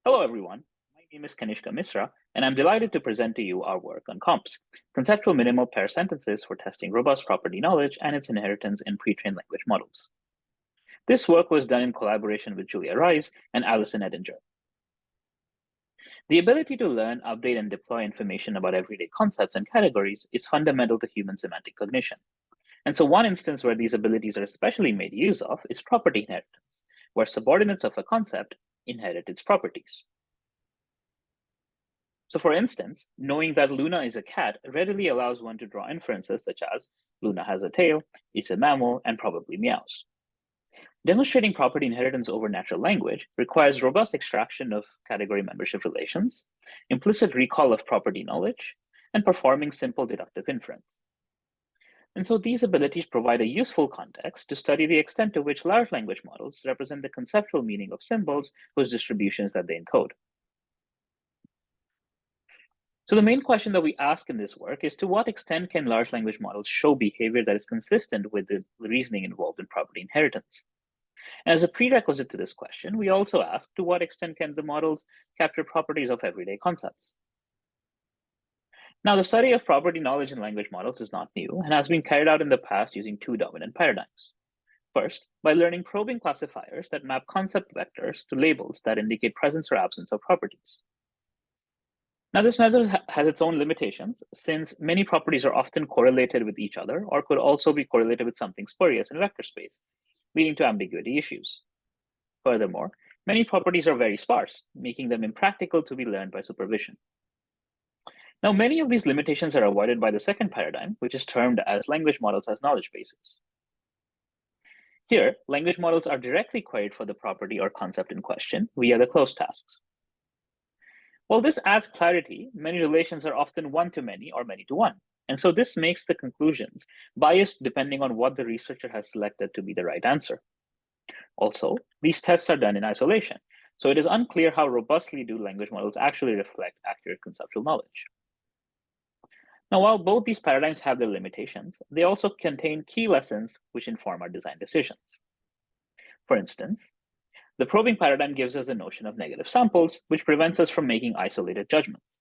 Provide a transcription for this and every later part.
Hello, everyone. My name is Kanishka Misra, and I'm delighted to present to you our work on COMPS, conceptual minimal pair sentences for testing robust property knowledge and its inheritance in pre-trained language models. This work was done in collaboration with Julia Rayz and Allyson Ettinger. The ability to learn, update, and deploy information about everyday concepts and categories is fundamental to human semantic cognition. And so one instance where these abilities are especially made use of is property inheritance, where subordinates of a concept inherit its properties. So for instance, knowing that Luna is a cat readily allows one to draw inferences such as Luna has a tail, is a mammal, and probably meows. Demonstrating property inheritance over natural language requires robust extraction of category membership relations, implicit recall of property knowledge, and performing simple deductive inference. And so these abilities provide a useful context to study the extent to which large language models represent the conceptual meaning of symbols whose distributions that they encode. So the main question that we ask in this work is, to what extent can large language models show behavior that is consistent with the reasoning involved in property inheritance? And as a prerequisite to this question, we also ask, to what extent can the models capture properties of everyday concepts? Now, the study of property knowledge in language models is not new and has been carried out in the past using two dominant paradigms. First, by learning probing classifiers that map concept vectors to labels that indicate presence or absence of properties. Now, this method has its own limitations, since many properties are often correlated with each other or could also be correlated with something spurious in vector space, leading to ambiguity issues. Furthermore, many properties are very sparse, making them impractical to be learned by supervision. Now, many of these limitations are avoided by the second paradigm, which is termed as language models as knowledge bases. Here, language models are directly queried for the property or concept in question via the closed tasks. While this adds clarity, many relations are often one-to-many or many-to-one, and so this makes the conclusions biased depending on what the researcher has selected to be the right answer. Also, these tests are done in isolation, so it is unclear how robustly do language models actually reflect accurate conceptual knowledge. Now, while both these paradigms have their limitations, they also contain key lessons which inform our design decisions. For instance, the probing paradigm gives us the notion of negative samples, which prevents us from making isolated judgments.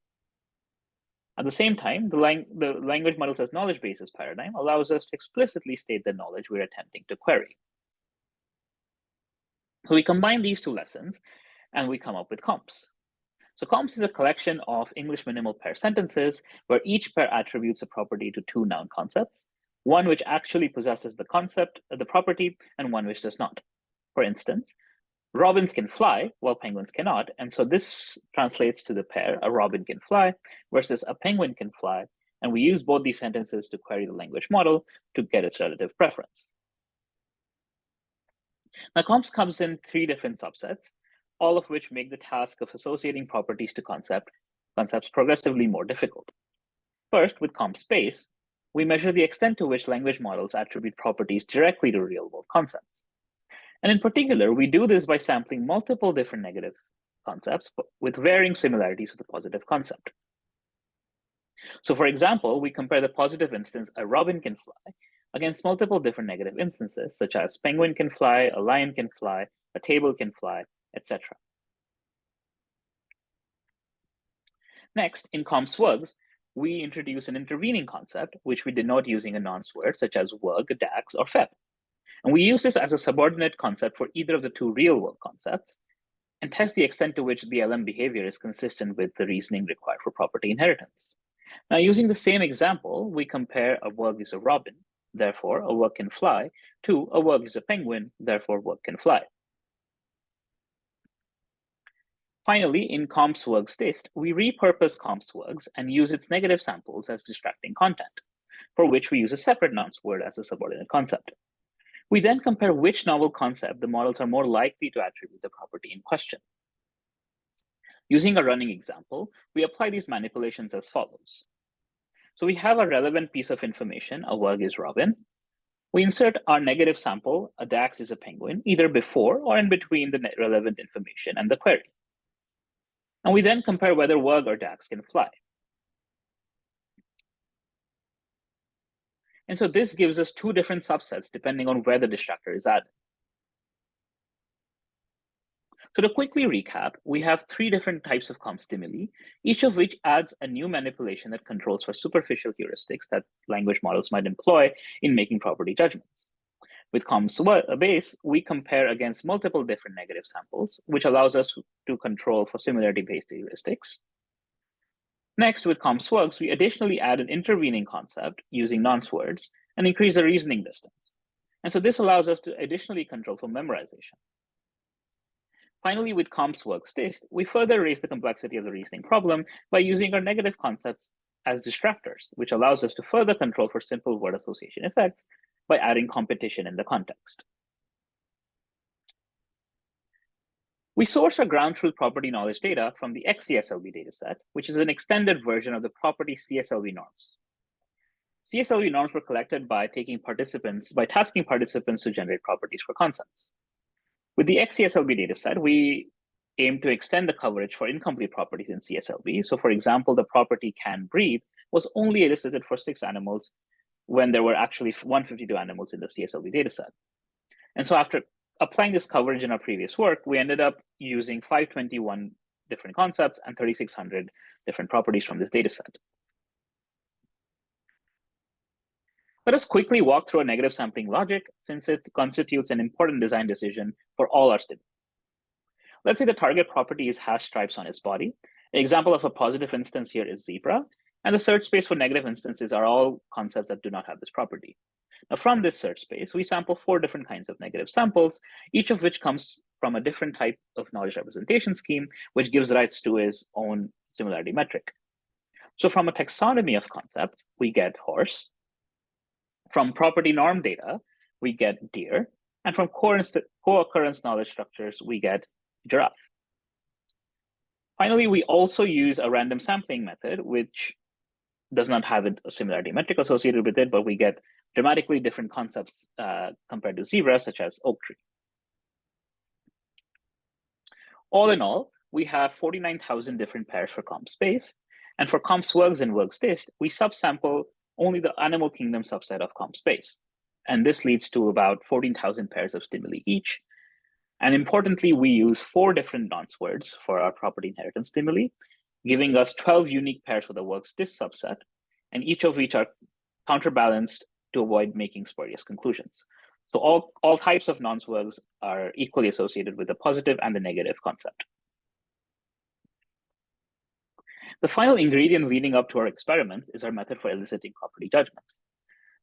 At the same time, the language models as knowledge bases paradigm allows us to explicitly state the knowledge we're attempting to query. So we combine these two lessons and we come up with COMPS. So COMPS is a collection of English minimal pair sentences where each pair attributes a property to two noun concepts, one which actually possesses the concept, the property, and one which does not. For instance, robins can fly while penguins cannot, and so this translates to the pair, a robin can fly versus a penguin can fly, and we use both these sentences to query the language model to get its relative preference. Now, COMPS comes in three different subsets, all of which make the task of associating properties to concepts progressively more difficult. First, with COMPS space, we measure the extent to which language models attribute properties directly to real-world concepts. And in particular, we do this by sampling multiple different negative concepts with varying similarities to the positive concept. So for example, we compare the positive instance, a robin can fly, against multiple different negative instances, such as penguin can fly, a lion can fly, a table can fly, etc. Next, in COMPS words, we introduce an intervening concept, which we denote using a nonce word, such as wug, dax, or feb. And we use this as a subordinate concept for either of the two real-world concepts and test the extent to which the LM behavior is consistent with the reasoning required for property inheritance. Now, using the same example, we compare a wug is a robin, therefore a wug can fly, to a wug is a penguin, therefore wug can fly. Finally, in COMPS wugs test, we repurpose COMPS wugs and use its negative samples as distracting content, for which we use a separate nonce word as a subordinate concept. We then compare which novel concept the models are more likely to attribute the property in question. Using a running example, we apply these manipulations as follows. So we have a relevant piece of information, a wug is robin. We insert our negative sample, a dax is a penguin, either before or in between the relevant information and the query. And we then compare whether wug or dax can fly. And so this gives us two different subsets depending on where the distractor is added. So to quickly recap, we have three different types of COMPS stimuli, each of which adds a new manipulation that controls for superficial heuristics that language models might employ in making property judgments. With COMPS base, we compare against multiple different negative samples, which allows us to control for similarity-based heuristics. Next, with COMPS works, we additionally add an intervening concept using nonce words and increase the reasoning distance. And so this allows us to additionally control for memorization. Finally, with COMPS works test, we further raise the complexity of the reasoning problem by using our negative concepts as distractors, which allows us to further control for simple word association effects by adding competition in the context. We source our ground truth property knowledge data from the XCSLV dataset, which is an extended version of the property CSLV norms. CSLV norms were collected by tasking participants to generate properties for concepts. With the XCSLV dataset, we aim to extend the coverage for incomplete properties in CSLV. So for example, the property can breathe was only elicited for 6 animals when there were actually 152 animals in the CSLV dataset. And so after applying this coverage in our previous work, we ended up using 521 different concepts and 3,600 different properties from this dataset. Let us quickly walk through a negative sampling logic, since it constitutes an important design decision for all our stimuli. Let's say the target property is hash stripes on its body. An example of a positive instance here is zebra, and the search space for negative instances are all concepts that do not have this property. Now, from this search space, we sample 4 different kinds of negative samples, each of which comes from a different type of knowledge representation scheme, which gives rise to its own similarity metric. So from a taxonomy of concepts, we get horse. From property norm data, we get deer. And from co-occurrence knowledge structures, we get giraffe. Finally, we also use a random sampling method, which does not have a similarity metric associated with it, but we get dramatically different concepts compared to zebra, such as oak tree. All in all, we have 49,000 different pairs for COMPS space. And for COMPS works and works test, we subsample only the animal kingdom subset of COMPS space. And this leads to about 14,000 pairs of stimuli each. And importantly, we use 4 different nonce words for our property inheritance stimuli, giving us 12 unique pairs for the works test subset, and each of which are counterbalanced to avoid making spurious conclusions. So all types of nonce words are equally associated with the positive and the negative concept. The final ingredient leading up to our experiments is our method for eliciting property judgments.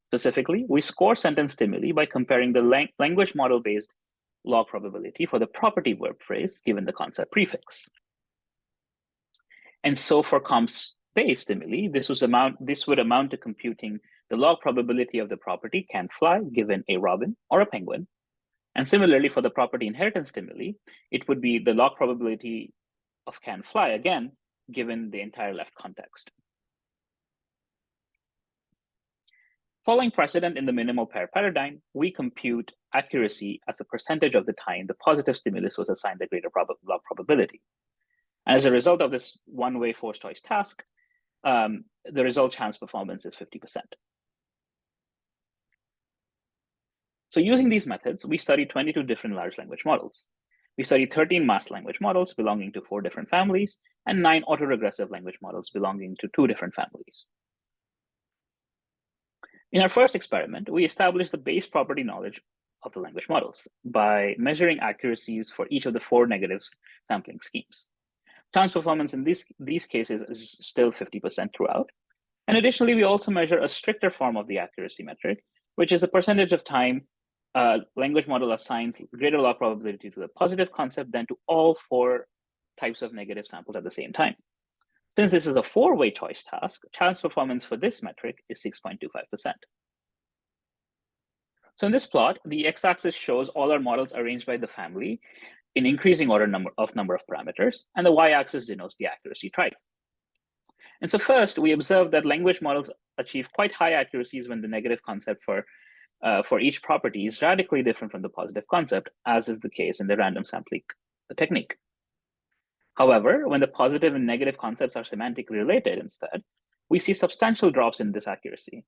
Specifically, we score sentence stimuli by comparing the language model-based log probability for the property verb phrase given the concept prefix. And so for COMPS-based stimuli, this would amount to computing the log probability of the property can fly given a robin or a penguin. And similarly, for the property inheritance stimuli, it would be the log probability of can fly again, given the entire left context. Following precedent in the minimal pair paradigm, we compute accuracy as a percentage of the time the positive stimulus was assigned the greater log probability. And as a result of this one-way forced choice task, the result chance performance is 50%. So using these methods, we studied 22 different large language models. We studied 13 masked language models belonging to 4 different families and 9 autoregressive language models belonging to 2 different families. In our first experiment, we established the base property knowledge of the language models by measuring accuracies for each of the 4 negative sampling schemes. Chance performance in these cases is still 50% throughout. And additionally, we also measure a stricter form of the accuracy metric, which is the percentage of time language model assigns greater log probability to the positive concept than to all 4 types of negative samples at the same time. Since this is a 4-way choice task, chance performance for this metric is 6.25%. So in this plot, the x-axis shows all our models arranged by the family in increasing order number of parameters, and the y-axis denotes the accuracy type. And so first, we observed that language models achieve quite high accuracies when the negative concept for each property is radically different from the positive concept, as is the case in the random sampling technique. However, when the positive and negative concepts are semantically related instead, we see substantial drops in this accuracy.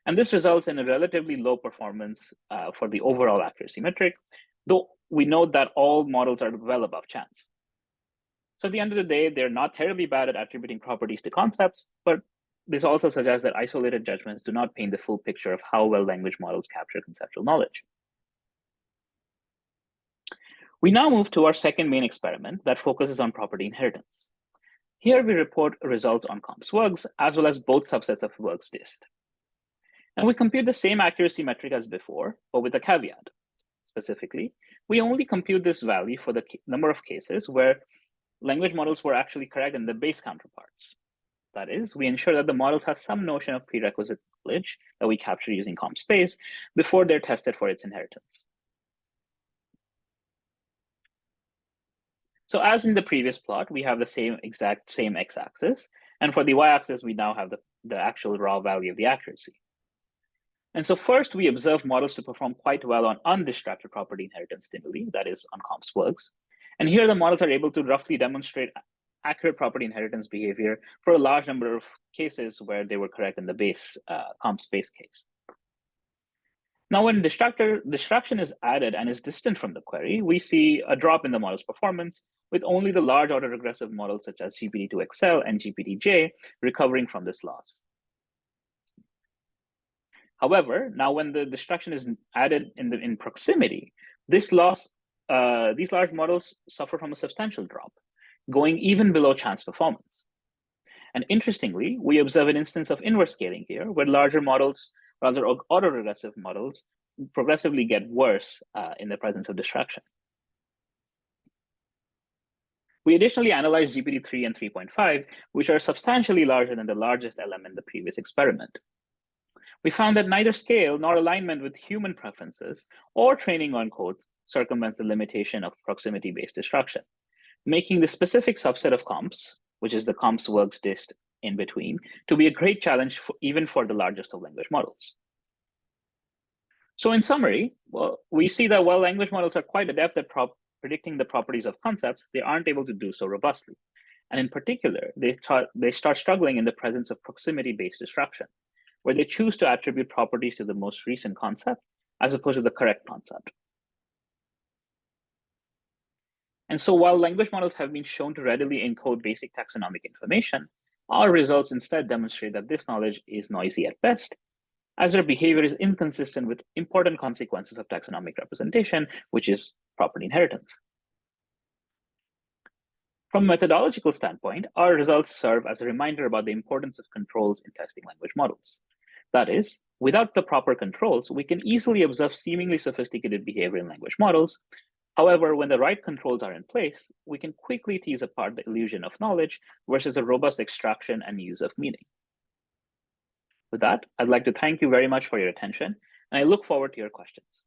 And this results in a relatively low performance for the overall accuracy metric, though we note that all models are well above chance. So at the end of the day, they're not terribly bad at attributing properties to concepts, but this also suggests that isolated judgments do not paint the full picture of how well language models capture conceptual knowledge. We now move to our second main experiment that focuses on property inheritance. Here we report results on COMPS works, as well as both subsets of works dist. And we compute the same accuracy metric as before, but with a caveat. Specifically, we only compute this value for the number of cases where language models were actually correct in the base counterparts. That is, we ensure that the models have some notion of prerequisite knowledge that we capture using COMP space before they're tested for its inheritance. So as in the previous plot, we have the exact same x-axis, and for the y-axis, we now have the actual raw value of the accuracy. And so first, we observe models to perform quite well on undistracted property inheritance stimuli, that is, on COMPS works. And here the models are able to roughly demonstrate accurate property inheritance behavior for a large number of cases where they were correct in the base COMPS base case. Now, when distraction is added and is distant from the query, we see a drop in the model's performance, with only the large autoregressive models such as GPT-2XL and GPT-J recovering from this loss. However, now when the distraction is added in proximity, these large models suffer from a substantial drop, going even below chance performance. And interestingly, we observe an instance of inverse scaling here, where larger models, rather autoregressive models, progressively get worse in the presence of distraction. We additionally analyzed GPT-3 and 3.5, which are substantially larger than the largest LM in the previous experiment. We found that neither scale nor alignment with human preferences or training on code circumvents the limitation of proximity-based distraction, making the specific subset of COMPS, which is the COMPS works dist in between, to be a great challenge even for the largest of language models. So in summary, we see that while language models are quite adept at predicting the properties of concepts, they aren't able to do so robustly. And in particular, they start struggling in the presence of proximity-based distraction, where they choose to attribute properties to the most recent concept as opposed to the correct concept. And so while language models have been shown to readily encode basic taxonomic information, our results instead demonstrate that this knowledge is noisy at best, as their behavior is inconsistent with important consequences of taxonomic representation, which is property inheritance. From a methodological standpoint, our results serve as a reminder about the importance of controls in testing language models. That is, without the proper controls, we can easily observe seemingly sophisticated behavior in language models. However, when the right controls are in place, we can quickly tease apart the illusion of knowledge versus the robust extraction and use of meaning. With that, I'd like to thank you very much for your attention, and I look forward to your questions.